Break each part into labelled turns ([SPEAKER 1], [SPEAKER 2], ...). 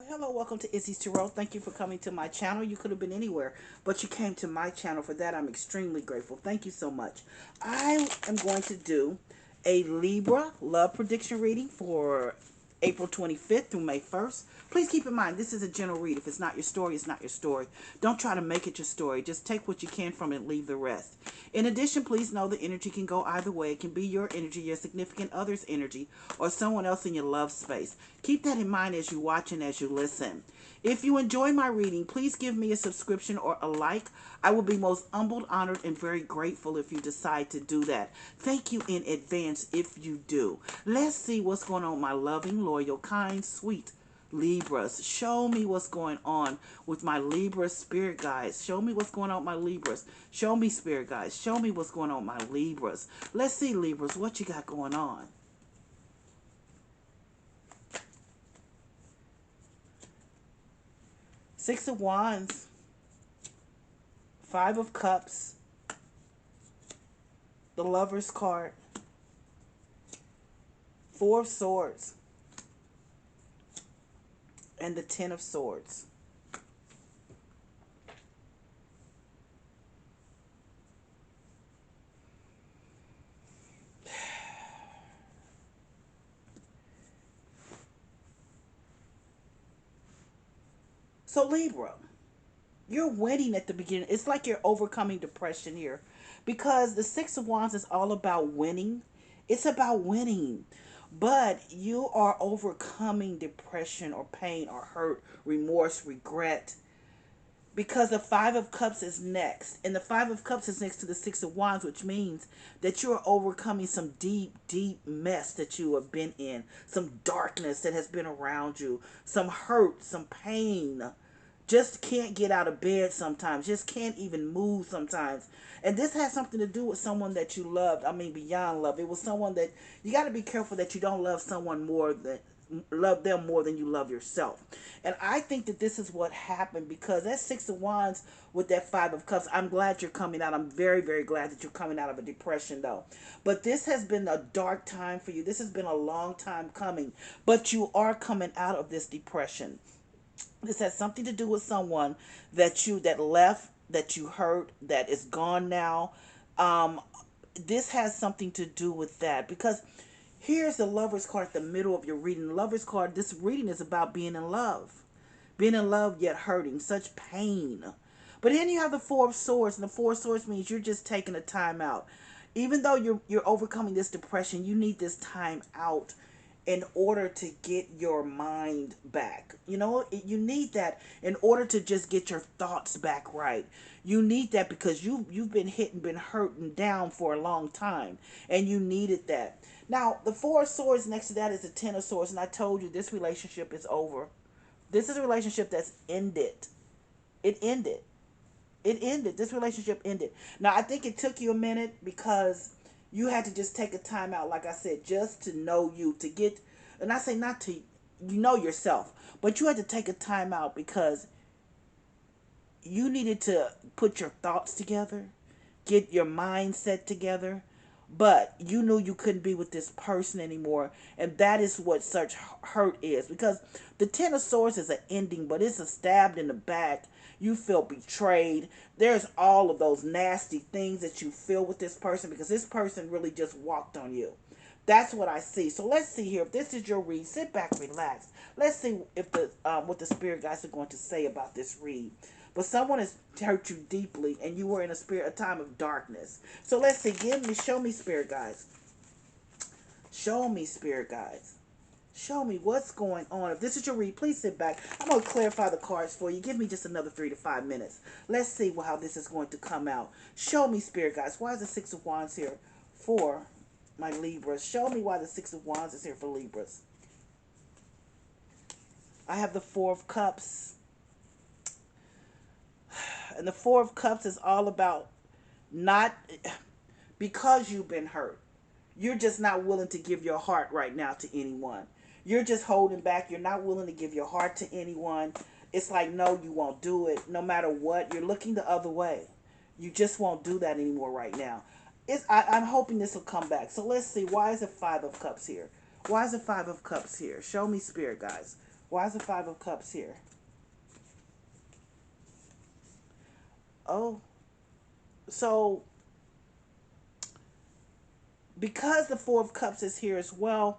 [SPEAKER 1] Hello, welcome to Izzy's Tarot. Thank you for coming to my channel. You could have been anywhere, but you came to my channel. For that, I'm extremely grateful. Thank you so much. I am going to do a Libra love prediction reading for April 25th through May 1st. Please keep in mind, this is a general read. If it's not your story, it's not your story. Don't try to make it your story. Just take what you can from it and leave the rest. In addition, please know the energy can go either way. It can be your energy, your significant other's energy, or someone else in your love space. Keep that in mind as you watch and as you listen. If you enjoy my reading, please give me a subscription or a like. I will be most humbled, honored, and very grateful if you decide to do that. Thank you in advance if you do. Let's see what's going on with my loving, loyal, kind, sweet Libras. Show me what's going on with my Libra spirit guides. Show me what's going on with my Libras. Show me spirit guides. Show me what's going on with my Libras. Let's see, Libras, what you got going on. Six of Wands, Five of Cups, the Lover's card, Four of Swords, and the Ten of Swords. So Libra, you're winning at the beginning. It's like you're overcoming depression here because the Six of Wands is all about winning. It's about winning. But you are overcoming depression or pain or hurt, remorse, regret, because the Five of Cups is next. And the Five of Cups is next to the Six of Wands, which means that you are overcoming some deep, deep mess that you have been in, some darkness that has been around you, some hurt, some pain. Just can't get out of bed sometimes, just can't even move sometimes. And this has something to do with someone that you loved. I mean, beyond love. It was someone that you got to be careful that you don't love someone more than love them more than you love yourself. And I think that this is what happened because that Six of Wands with that Five of Cups, I'm glad you're coming out. I'm very, very glad that you're coming out of a depression though. But this has been a dark time for you. This has been a long time coming. But you are coming out of this depression. This has something to do with someone that left, that you hurt, that is gone now. Um, this has something to do with that because here's the Lover's card at the middle of your reading. The Lover's card, this reading is about being in love yet hurting, such pain. But then you have the Four of Swords, and the Four of Swords means you're just taking a time out. Even though you're overcoming this depression, you need this time out in order to get your mind back. You know, you need that in order to just get your thoughts back right. You need that because you've been hit and been hurt and down for a long time, and you needed that. Now, the Four of Swords next to that is the Ten of Swords, and I told you this relationship is over. This is a relationship that's ended. It ended. It ended. This relationship ended. Now, I think it took you a minute because you had to just take a time out, like I said, just to know you, to get, and I say not to, you know yourself, but you had to take a time out because you needed to put your thoughts together, get your mindset together, but you knew you couldn't be with this person anymore, and that is what such hurt is. Because the Ten of Swords is an ending, but it's a stabbed in the back. You feel betrayed. There's all of those nasty things that you feel with this person because this person really just walked on you. That's what I see. So let's see here. If this is your read, sit back, relax. Let's see if the what the spirit guides are going to say about this read. But someone has hurt you deeply, and you were in a time of darkness. So let's see. Show me, spirit guides. Show me, spirit guides. Show me what's going on. If this is your read, please sit back. I'm going to clarify the cards for you. Give me just another 3 to 5 minutes. Let's see how this is going to come out. Show me, spirit guides. Why is the Six of Wands here for my Libras? Show me why the Six of Wands is here for Libras. I have the Four of Cups. And the Four of Cups is all about not because you've been hurt. You're just not willing to give your heart right now to anyone. You're just holding back. You're not willing to give your heart to anyone. It's like, no, you won't do it. No matter what, you're looking the other way. You just won't do that anymore right now. I'm hoping this will come back. So let's see. Why is it Five of Cups here? Why is it Five of Cups here? Show me, spirit guys. Why is the Five of Cups here? Oh, so because the Four of Cups is here as well,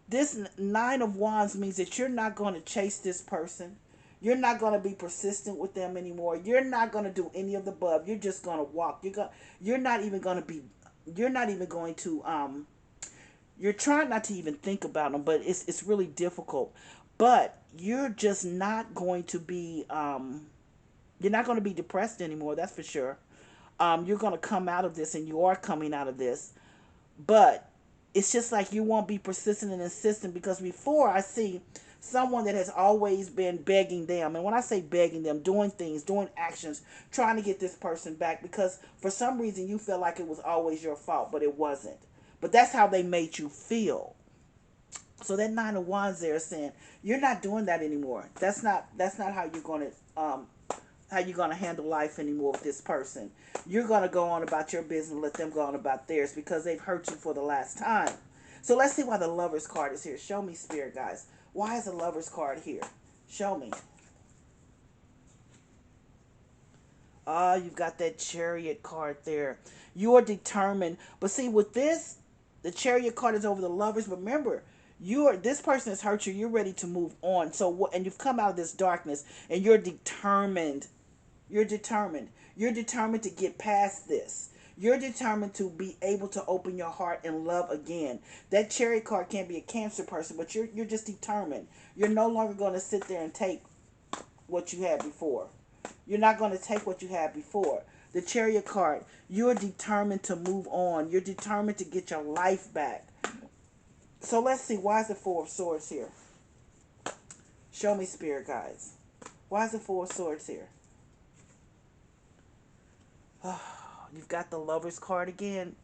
[SPEAKER 1] this Nine of Wands means that you're not going to chase this person. You're not going to be persistent with them anymore. You're not going to do any of the above. You're just going to walk. You're not even going to be. You're not even going to. You're trying not to even think about them, but it's really difficult. But you're just not going to be. You're not going to be depressed anymore. That's for sure. You're going to come out of this, and you are coming out of this. But it's just like you won't be persistent and insistent, because before I see someone that has always been begging them, and when I say begging them, doing things, doing actions, trying to get this person back, because for some reason you feel like it was always your fault, but it wasn't. But that's how they made you feel. So that Nine of Wands there is saying you're not doing that anymore. That's not how you're gonna handle life anymore with this person. You're gonna go on about your business and let them go on about theirs, because they've hurt you for the last time. So let's see why the Lovers card is here. Show me, Spirit guys. Why is the Lovers card here? Show me. Ah, you've got that Chariot card there. You are determined. But see, with this, the Chariot card is over the Lovers. But remember, this person has hurt you. You're ready to move on. So what? And you've come out of this darkness, and you're determined. You're determined. You're determined to get past this. You're determined to be able to open your heart and love again. That Chariot card can't be a Cancer person, but you're just determined. You're no longer going to sit there and take what you had before. You're not going to take what you had before. The Chariot card, you're determined to move on. You're determined to get your life back. So let's see, why is the Four of Swords here? Show me, Spirit guys. Why is the Four of Swords here? You've got the Lovers card again.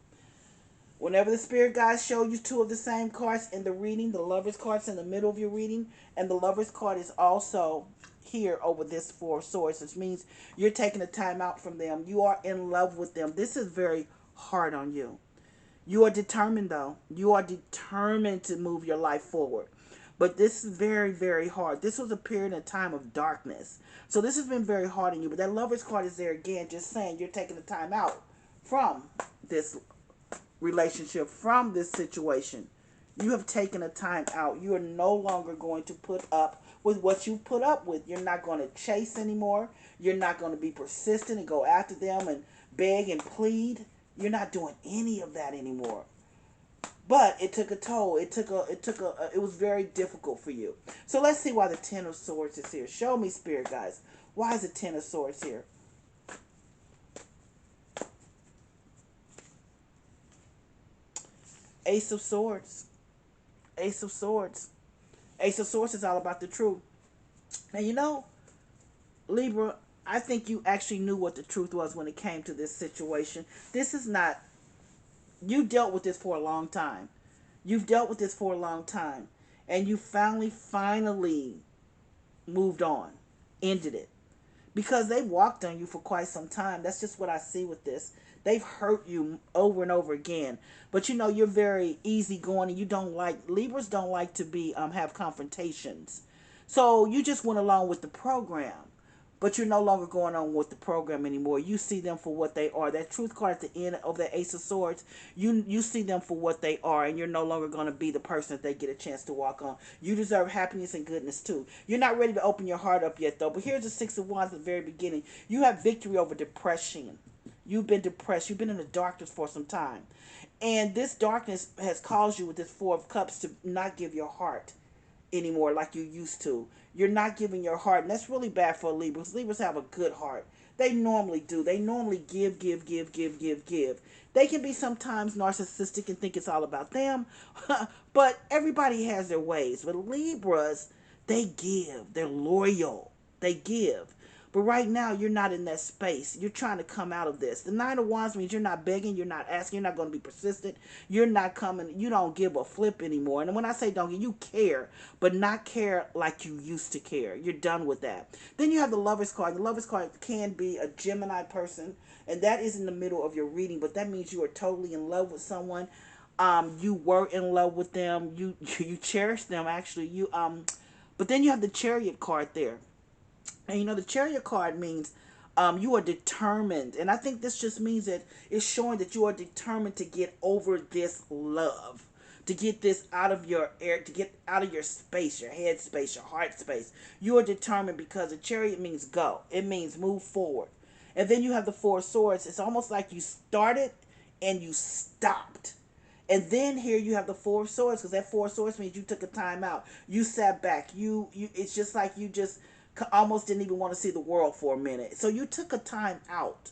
[SPEAKER 1] Whenever the Spirit guides show you two of the same cards in the reading, the Lovers card's in the middle of your reading, and the Lovers card is also here over this Four of Swords, which means you're taking a time out from them. You are in love with them. This is very hard on you. You are determined, though. You are determined to move your life forward. But this is very, very hard. This was a period of time of darkness. So this has been very hard on you. But that Lovers card is there again, just saying you're taking the time out from this relationship, from this situation. You have taken a time out. You are no longer going to put up with what you put up with. You're not going to chase anymore. You're not going to be persistent and go after them and beg and plead. You're not doing any of that anymore. But it took a toll. It was very difficult for you. So let's see why the Ten of Swords is here. Show me, Spirit guys. Why is the Ten of Swords here? Ace of Swords. Ace of Swords. Ace of Swords is all about the truth. And you know, Libra, I think you actually knew what the truth was when it came to this situation. This is not, you dealt with this for a long time. You've dealt with this for a long time. And you finally moved on, ended it. Because they walked on you for quite some time. That's just what I see with this. They've hurt you over and over again. But you know, you're very easygoing, and you don't like, Libras don't like to be have confrontations. So you just went along with the program. But you're no longer going on with the program anymore. You see them for what they are. That Truth card at the end of the Ace of Swords, you see them for what they are, and you're no longer going to be the person that they get a chance to walk on. You deserve happiness and goodness too. You're not ready to open your heart up yet, though. But here's the Six of Wands at the very beginning. You have victory over depression. You've been depressed. You've been in the darkness for some time. And this darkness has caused you with this Four of Cups to not give your heart anymore like you used to. You're not giving your heart, and that's really bad for Libras. Libras have a good heart. They normally do. They normally give, give, give, give, give, give. They can be sometimes narcissistic and think it's all about them, but everybody has their ways. But Libras, they give. They're loyal. They give. But right now, you're not in that space. You're trying to come out of this. The Nine of Wands means you're not begging, you're not asking, you're not going to be persistent. You're not coming, you don't give a flip anymore. And when I say don't give, you care, but not care like you used to care. You're done with that. Then you have the Lovers card. The Lovers card can be a Gemini person, and that is in the middle of your reading, but that means you are totally in love with someone. You were in love with them. You cherish them, actually. But then you have the Chariot card there. And you know, the Chariot card means you are determined. And I think this just means that it's showing that you are determined to get over this love, to get this out of your air, to get out of your space, your head space, your heart space. You are determined because the Chariot means go, it means move forward. And then you have the Four of Swords. It's almost like you started and you stopped. And then here you have the Four of Swords, because that Four of Swords means you took a time out. You sat back. You. It's just like you just almost didn't even want to see the world for a minute. So you took a time out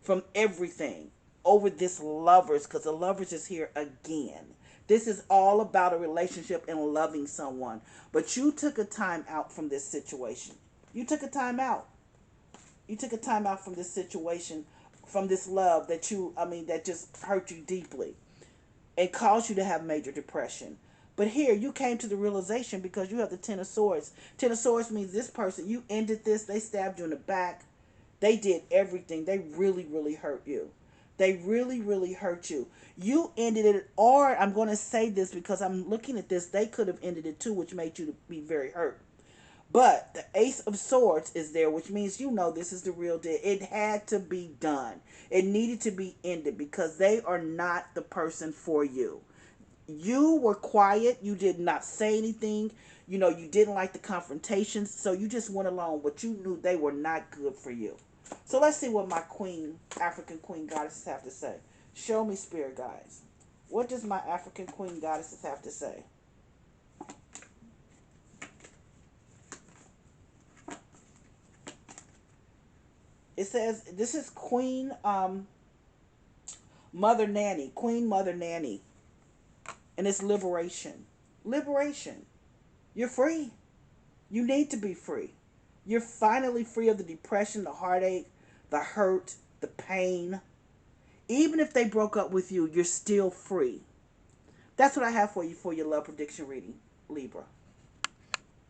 [SPEAKER 1] from everything over this lovers, because the lovers is here again. This is all about a relationship and loving someone. But you took a time out from this situation. You took a time out. You took a time out from this situation, from this love that that just hurt you deeply and caused you to have major depression. But here you came to the realization because you have the Ten of Swords. Ten of Swords means this person, you ended this, they stabbed you in the back. They did everything. They really, really hurt you. They really, really hurt you. You ended it, or I'm going to say this because I'm looking at this, they could have ended it too, which made you to be very hurt. But the Ace of Swords is there, which means you know this is the real deal. It had to be done. It needed to be ended because they are not the person for you. You were quiet. You did not say anything. You know, you didn't like the confrontations. So you just went along, but you knew they were not good for you. So let's see what my queen, African queen goddesses have to say. Show me, spirit guides. What does my African queen goddesses have to say? It says this is Queen Mother Nanny, Queen Mother Nanny, and it's liberation. Liberation. You're free. You need to be free. You're finally free of the depression, the heartache, the hurt, the pain. Even if they broke up with you, you're still free. That's what I have for you for your love prediction reading, Libra.